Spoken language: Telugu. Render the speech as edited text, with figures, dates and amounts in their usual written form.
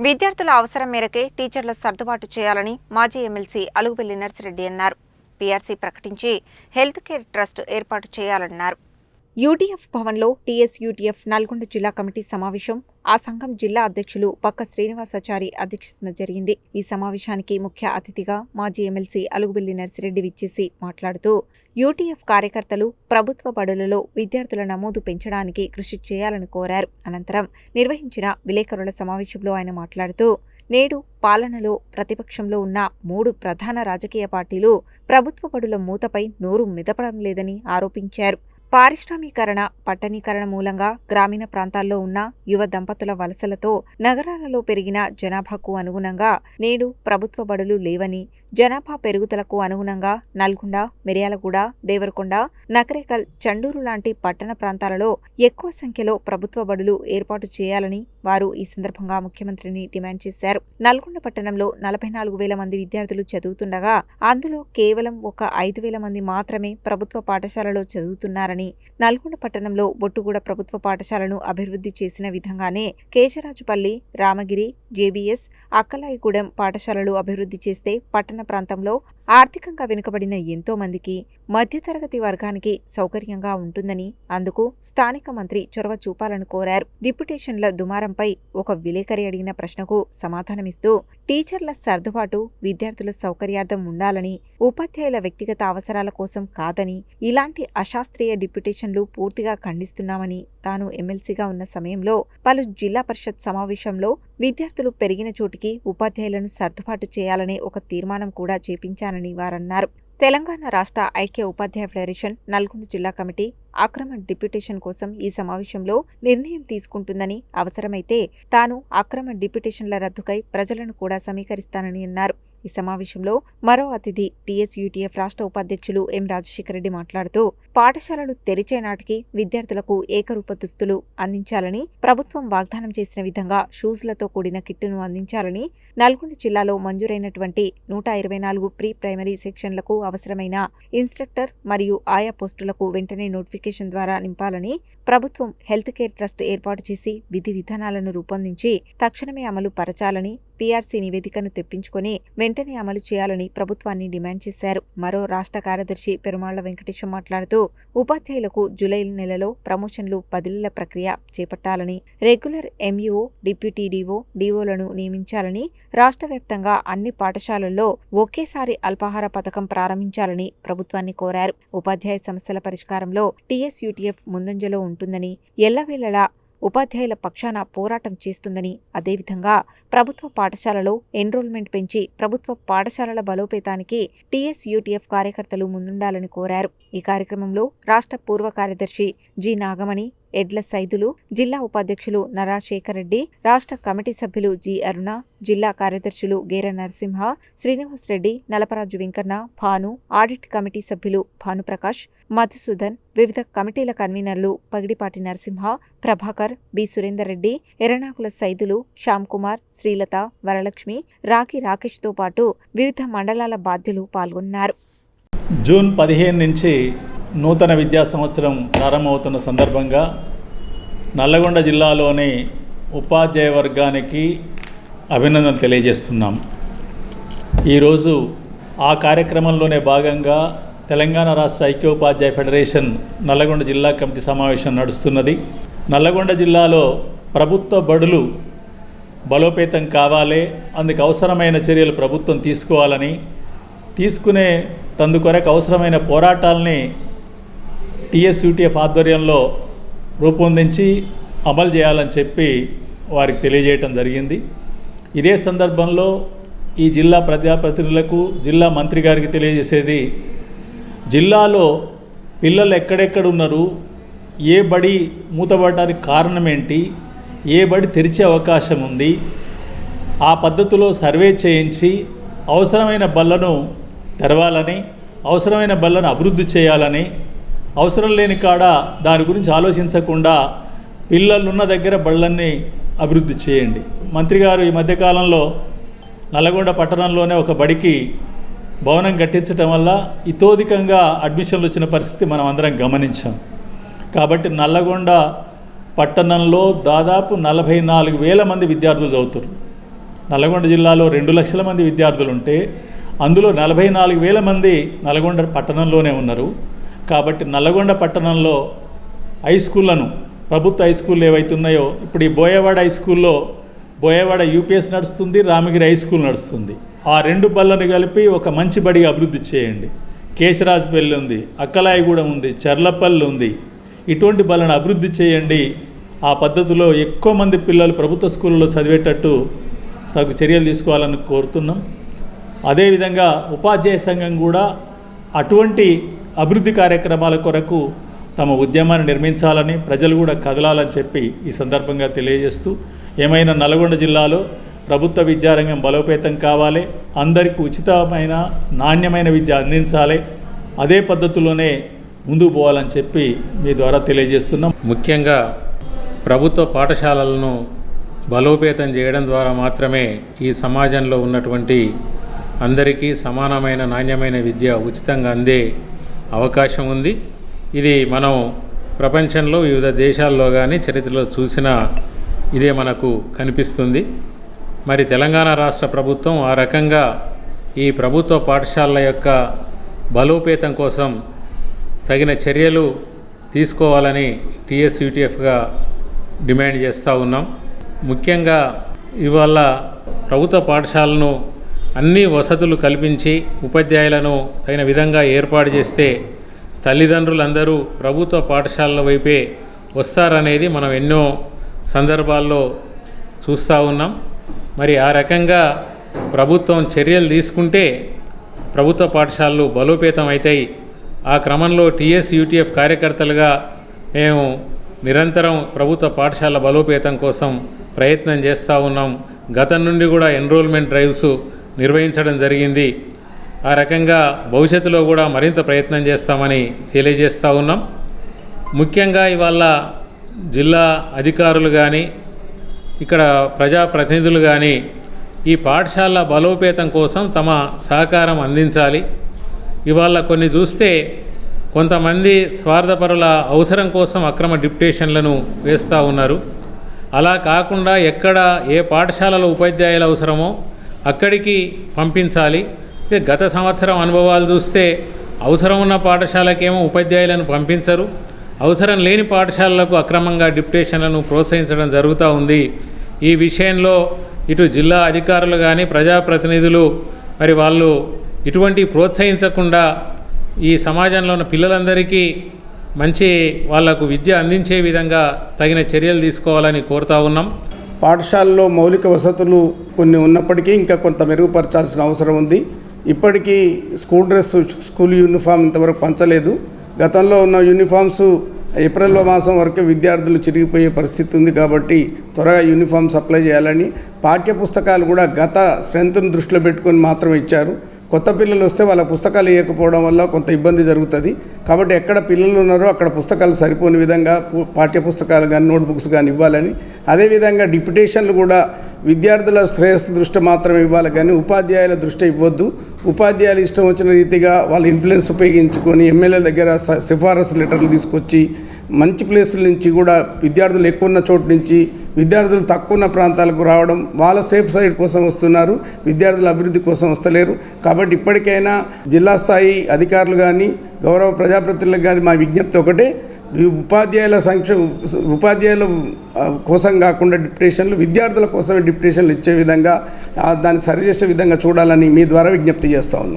విద్యార్థుల అవసరం మేరకే టీచర్ల సర్దుబాటు చేయాలని మాజీ ఎమ్మెల్సీ అలుగుబెల్లి నర్సిరెడ్డి అన్నారు. పీఆర్సీ ప్రకటించి హెల్త్ కేర్ ట్రస్ట్ ఏర్పాటు చేయాలన్నారు. యూటీఎఫ్ భవన్లో టీఎస్యూటీఎఫ్ నల్గొండ జిల్లా కమిటీ సమావేశం ఆ సంఘం జిల్లా అధ్యక్షులు పక్క శ్రీనివాసాచారి అధ్యక్షతన జరిగింది. ఈ సమావేశానికి ముఖ్య అతిథిగా మాజీ ఎమ్మెల్సీ అలుగుబెల్లి నర్సిరెడ్డి విచ్చేసి మాట్లాడుతూ యూటీఎఫ్ కార్యకర్తలు ప్రభుత్వ బడులలో విద్యార్థుల నమోదు పెంచడానికి కృషి చేయాలని కోరారు. అనంతరం నిర్వహించిన విలేకరుల సమావేశంలో ఆయన మాట్లాడుతూ నేడు పాలనలో ప్రతిపక్షంలో ఉన్న 3 ప్రధాన రాజకీయ పార్టీలు ప్రభుత్వ బడుల మూతపై నోరు మెదపడం లేదని ఆరోపించారు. పారిశ్రామీకరణ, పట్టణీకరణ మూలంగా గ్రామీణ ప్రాంతాల్లో ఉన్న యువ దంపతుల వలసలతో నగరాలలో పెరిగిన జనాభాకు అనుగుణంగా నేడు ప్రభుత్వ బడులు లేవని, జనాభా పెరుగుదలకు అనుగుణంగా నల్గొండ, మిర్యాలగూడ, దేవరకొండ, నకరేకల్, చండూరు లాంటి పట్టణ ప్రాంతాలలో ఎక్కువ సంఖ్యలో ప్రభుత్వ బడులు ఏర్పాటు చేయాలని వారు ఈ సందర్భంగా ముఖ్యమంత్రిని డిమాండ్ చేశారు. నల్గొండ పట్టణంలో 44,000 మంది విద్యార్థులు చదువుతుండగా అందులో కేవలం ఒక 5,000 మంది మాత్రమే ప్రభుత్వ పాఠశాలలో చదువుతున్నారని, నల్గొండ పట్టణంలో బొట్టుగూడ ప్రభుత్వ పాఠశాలను అభివృద్ధి చేసిన విధంగానే కేశరాజుపల్లి, రామగిరి, జేబీఎస్, అక్కలాయిగూడెం పాఠశాలలు అభివృద్ధి చేస్తే పట్టణ ప్రాంతంలో ఆర్థికంగా వెనుకబడిన ఎంతో మందికి, మధ్యతరగతి వర్గానికి సౌకర్యంగా ఉంటుందని, అందుకు స్థానిక మంత్రి చొరవ చూపాలని కోరారు. డిప్యుటేషన్ల దుమారంపై ఒక విలేకరి అడిగిన ప్రశ్నకు సమాధానమిస్తూ టీచర్ల సర్దుబాటు విద్యార్థుల సౌకర్యార్థం ఉండాలని, ఉపాధ్యాయుల వ్యక్తిగత అవసరాల కోసం కాదని, ఇలాంటి అశాస్త్రీయ డిప్యుటేషన్లు పూర్తిగా ఖండిస్తున్నామని, తాను ఎమ్మెల్సీగా ఉన్న సమయంలో పలు జిల్లా పరిషత్ సమావేశంలో విద్యార్థులు పెరిగిన చోటికి ఉపాధ్యాయులను సర్దుబాటు చేయాలనే ఒక తీర్మానం కూడా చేపించానని వారన్నారు. తెలంగాణ రాష్ట్ర ఐక్య ఉపాధ్యాయ ఫెడరేషన్ నల్గొండ జిల్లా కమిటీ అక్రమ డిప్యుటేషన్ కోసం ఈ సమావేశంలో నిర్ణయం తీసుకుంటుందని, అవసరమైతే తాను అక్రమ డిప్యుటేషన్ల రద్దుకై ప్రజలను కూడా సమీకరిస్తానని అన్నారు. ఈ సమావేశంలో మరో అతిథి టీఎస్యూటీఎఫ్ రాష్ట్ర ఉపాధ్యక్షులు ఎం రాజశేఖర రెడ్డి మాట్లాడుతూ పాఠశాలలు తెరిచే నాటికి విద్యార్థులకు ఏకరూప దుస్తులు అందించాలని, ప్రభుత్వం వాగ్దానం చేసిన విధంగా షూస్లతో కూడిన కిట్టును అందించాలని, నల్గొండ జిల్లాలో మంజూరైనటువంటి 124 ప్రీ ప్రైమరీ సెక్షన్లకు అవసరమైన ఇన్స్ట్రక్టర్ మరియు ఆయా పోస్టులకు వెంటనే నోటిఫికేషన్ ద్వారా నింపాలని, ప్రభుత్వం హెల్త్ కేర్ ట్రస్ట్ ఏర్పాటు చేసి విధి విధానాలను రూపొందించి తక్షణమే అమలు పరచాలని, పీఆర్సీ నివేదికను తెప్పించుకొని వెంటనే అమలు చేయాలని ప్రభుత్వాన్ని డిమాండ్ చేశారు. మరో రాష్ట్ర కార్యదర్శి పెరుమాళ్ల వెంకటేశం మాట్లాడుతూ ఉపాధ్యాయులకు జూలై నెలలో ప్రమోషన్లు, బదిలీల ప్రక్రియ చేపట్టాలని, రెగ్యులర్ ఎంఈఓ, డిప్యూటీ డీఓ, డీఓలను నియమించాలని, రాష్ట్ర వ్యాప్తంగా అన్ని పాఠశాలల్లో ఒకేసారి అల్పాహార పథకం ప్రారంభించాలని ప్రభుత్వాన్ని కోరారు. ఉపాధ్యాయ సమస్యల పరిష్కారంలో టీఎస్యూటీఎఫ్ ముందంజలో ఉంటుందని, ఎల్లవేళలా ఉపాధ్యాయుల పక్షాన పోరాటం చేస్తుందని, అదేవిధంగా ప్రభుత్వ పాఠశాలలో ఎన్రోల్మెంట్ పెంచి ప్రభుత్వ పాఠశాలల బలోపేతానికి టీఎస్యూటీఎఫ్ కార్యకర్తలు ముందుండాలని కోరారు. ఈ కార్యక్రమంలో రాష్ట్ర పూర్వ కార్యదర్శి జి నాగమణి, ఎడ్ల సైదులు, జిల్లా ఉపాధ్యక్షులు నరా శేఖర్ రెడ్డి, రాష్ట్ర కమిటీ సభ్యులు జి అరుణ, జిల్లా కార్యదర్శులు గేర నరసింహ, శ్రీనివాస్ రెడ్డి, నలపరాజు వెంకన్న, భాను, ఆడిట్ కమిటీ సభ్యులు భానుప్రకాష్, మధుసూదన్, వివిధ కమిటీల కన్వీనర్లు పగిడిపాటి నరసింహ, ప్రభాకర్, బి సురేందర్ రెడ్డి, ఎర్రనాకుల సైదులు, శ్యామ్ కుమార్, శ్రీలత, వరలక్ష్మి, రాకి రాకేష్తో పాటు వివిధ మండలాల బాధ్యులు పాల్గొన్నారు. జూన్ 15 నుంచి నూతన విద్యా సంవత్సరం ప్రారంభమవుతున్న సందర్భంగా నల్లగొండ జిల్లాలోని ఉపాధ్యాయ వర్గానికి అభినందనలు తెలియజేస్తున్నాం. ఈరోజు ఆ కార్యక్రమంలోనే భాగంగా తెలంగాణ రాష్ట్ర ఐక్యోపాధ్యాయ ఫెడరేషన్ నల్లగొండ జిల్లా కమిటీ సమావేశం నడుస్తున్నది. నల్లగొండ జిల్లాలో ప్రభుత్వ బడులు బలోపేతం కావాలి, అందుకు అవసరమైన చర్యలు ప్రభుత్వం తీసుకోవాలని, తీసుకునేటందుకొరకు అవసరమైన పోరాటాలని టీఎస్యూటీఎఫ్ ఆధ్వర్యంలో రూపొందించి అమలు చేయాలని చెప్పి వారికి తెలియజేయటం జరిగింది. ఇదే సందర్భంలో ఈ జిల్లా ప్రజాప్రతినిధులకు, జిల్లా మంత్రి గారికి తెలియజేసేది, జిల్లాలో పిల్లలు ఎక్కడెక్కడ ఉన్నారు, ఏ బడి మూతపడడానికి కారణం ఏంటి, ఏ బడి తెరిచే అవకాశం ఉంది, ఆ పద్ధతిలో సర్వే చేయించి అవసరమైన బళ్ళను తెరవాలని, అవసరమైన బళ్ళను అభివృద్ధి చేయాలని, అవసరం లేని కాడ దాని గురించి ఆలోచించకుండా పిల్లలున్న దగ్గర బళ్ళన్ని అభివృద్ధి చేయండి. మంత్రి గారు ఈ మధ్యకాలంలో నల్గొండ పట్టణంలోనే ఒక బడికి భవనం కట్టించడం వల్ల ఇతోధికంగా అడ్మిషన్లు వచ్చిన పరిస్థితి మనం అందరం గమనించాం. కాబట్టి నల్లగొండ పట్టణంలో దాదాపు 44,000 మంది విద్యార్థులు చదువుతారు. నల్గొండ జిల్లాలో 2 లక్షల మంది విద్యార్థులు ఉంటే అందులో 44,000 మంది నల్గొండ పట్టణంలోనే ఉన్నారు. కాబట్టి నల్గొండ పట్టణంలో హై స్కూళ్ళను, ప్రభుత్వ హై స్కూళ్ళు ఏవైతే ఉన్నాయో, ఇప్పుడు ఈ బోయవాడ హై స్కూల్లో బోయవాడ యూపీఎస్ నడుస్తుంది, రామగిరి హై స్కూల్ నడుస్తుంది. ఆ 2 బళ్ళను కలిపి ఒక మంచి బడిగా అభివృద్ధి చేయండి. కేశరాజపల్లి ఉంది, అక్కలాయగూడెం ఉంది, చర్లపల్లి ఉంది. ఇటువంటి బళ్ళను అభివృద్ధి చేయండి. ఆ పద్ధతిలో ఎక్కువ మంది పిల్లలు ప్రభుత్వ స్కూళ్ళలో చదివేటట్టు తగు చర్యలు తీసుకోవాలని కోరుతున్నాం. అదేవిధంగా ఉపాధ్యాయ సంఘం కూడా అటువంటి అభివృద్ధి కార్యక్రమాల కొరకు తమ ఉద్యమాన్ని నిర్మించాలని, ప్రజలు కూడా కదలాలని చెప్పి ఈ సందర్భంగా తెలియజేస్తూ, ఏమైనా నల్గొండ జిల్లాలో ప్రభుత్వ విద్యారంగం బలోపేతం కావాలి, అందరికీ ఉచితమైన నాణ్యమైన విద్య అందించాలి, అదే పద్ధతిలోనే ముందుకు పోవాలని చెప్పి మీ ద్వారా తెలియజేస్తున్నాం. ముఖ్యంగా ప్రభుత్వ పాఠశాలలను బలోపేతం చేయడం ద్వారా మాత్రమే ఈ సమాజంలో ఉన్నటువంటి అందరికీ సమానమైన నాణ్యమైన విద్య ఉచితంగా అందే అవకాశం ఉంది. ఇది మనం ప్రపంచంలో వివిధ దేశాల్లో కానీ చరిత్రలో చూసినా ఇదే మనకు కనిపిస్తుంది. మరి తెలంగాణ రాష్ట్ర ప్రభుత్వం ఆ రకంగా ఈ ప్రభుత్వ పాఠశాలల యొక్క బలోపేతం కోసం తగిన చర్యలు తీసుకోవాలని టీఎస్యూటీఎఫ్గా డిమాండ్ చేస్తూ ఉన్నాం. ముఖ్యంగా ఇవాళ ప్రభుత్వ పాఠశాలను అన్ని వసతులు కల్పించి ఉపాధ్యాయులను తగిన విధంగా ఏర్పాటు చేస్తే తల్లిదండ్రులందరూ ప్రభుత్వ పాఠశాలల వైపే వస్తారనేది మనం ఎన్నో సందర్భాల్లో చూస్తూ ఉన్నాం. మరి ఆ రకంగా ప్రభుత్వం చర్యలు తీసుకుంటే ప్రభుత్వ పాఠశాలలు బలోపేతం అవుతాయి. ఆ క్రమంలో టీఎస్యూటీఎఫ్ కార్యకర్తలుగా మేము నిరంతరం ప్రభుత్వ పాఠశాల బలోపేతం కోసం ప్రయత్నం చేస్తూ ఉన్నాం. గతం నుండి కూడా ఎన్రోల్మెంట్ డ్రైవ్స్ నిర్వహించడం జరిగింది. ఆ రకంగా భవిష్యత్తులో కూడా మరింత ప్రయత్నం చేస్తామని తెలియజేస్తూ ఉన్నాం. ముఖ్యంగా ఇవాళ జిల్లా అధికారులు కానీ ఇక్కడ ప్రజాప్రతినిధులు కానీ ఈ పాఠశాల బలోపేతం కోసం తమ సహకారం అందించాలి. ఇవాళ కొన్ని చూస్తే కొంతమంది స్వార్థపరుల అవసరం కోసం అక్రమ డిప్యుటేషన్లను వేస్తూ ఉన్నారు. అలా కాకుండా ఎక్కడ ఏ పాఠశాలలో ఉపాధ్యాయుల అవసరమో అక్కడికి పంపించాలి. గత సంవత్సరం అనుభవాలు చూస్తే అవసరం ఉన్న పాఠశాలకేమో ఉపాధ్యాయులను పంపించరు, అవసరం లేని పాఠశాలలకు అక్రమంగా డిప్యుటేషన్లను ప్రోత్సహించడం జరుగుతూ ఉంది. ఈ విషయంలో ఇటు జిల్లా అధికారులు కానీ ప్రజాప్రతినిధులు మరి వాళ్ళు ఇటువంటి ప్రోత్సహించకుండా ఈ సమాజంలో ఉన్న పిల్లలందరికీ మంచి వాళ్లకు విద్య అందించే విధంగా తగిన చర్యలు తీసుకోవాలని కోరుతా ఉన్నాం. పాఠశాలలో మౌలిక వసతులు కొన్ని ఉన్నప్పటికీ ఇంకా కొంత మెరుగుపరచాల్సిన అవసరం ఉంది. ఇప్పటికీ స్కూల్ డ్రెస్, స్కూల్ యూనిఫామ్ ఇంతవరకు పంచలేదు. గతంలో ఉన్న యూనిఫామ్స్ ఏప్రిల్ మాసం వరకు విద్యార్థులు చిరిగిపోయే పరిస్థితి ఉంది. కాబట్టి త్వరగా యూనిఫామ్ సప్లై చేయాలని, పాఠ్య పుస్తకాలు కూడా గత స్ట్రెంత్ను దృష్టిలో పెట్టుకొని మాత్రం ఇచ్చారు. కొత్త పిల్లలు వస్తే వాళ్ళ పుస్తకాలు ఇవ్వకపోవడం వల్ల కొంత ఇబ్బంది జరుగుతుంది. కాబట్టి ఎక్కడ పిల్లలు ఉన్నారో అక్కడ పుస్తకాలు సరిపోని విధంగా పాఠ్య పుస్తకాలు కానీ నోట్బుక్స్ కానీ ఇవ్వాలని, అదేవిధంగా డిప్యుటేషన్లు కూడా విద్యార్థుల శ్రేయస్సు దృష్టి మాత్రమే ఇవ్వాలి కానీ ఉపాధ్యాయుల దృష్టి ఇవ్వద్దు. ఉపాధ్యాయులు ఇష్టం వచ్చిన రీతిగా వాళ్ళ ఇన్ఫ్లుయెన్స్ ఉపయోగించుకొని ఎమ్మెల్యే దగ్గర సిఫారసు లెటర్లు తీసుకొచ్చి మంచి ప్లేసుల నుంచి కూడా విద్యార్థులు ఎక్కువ ఉన్న చోటు నుంచి విద్యార్థులు తక్కువ ఉన్న ప్రాంతాలకు రావడం, వాళ్ళ సేఫ్ సైడ్ కోసం వస్తున్నారు, విద్యార్థుల అభివృద్ధి కోసం వస్తలేరు. కాబట్టి ఇప్పటికైనా జిల్లా స్థాయి అధికారులు కానీ గౌరవ ప్రజాప్రతినిధులకు కానీ మా విజ్ఞప్తి ఒకటే, ఉపాధ్యాయుల కోసం కాకుండా డిప్యుటేషన్లు విద్యార్థుల కోసమే డిప్యుటేషన్లు ఇచ్చే విధంగా దాన్ని సరిచేసే విధంగా చూడాలని మీ ద్వారా విజ్ఞప్తి చేస్తూ ఉన్నాం.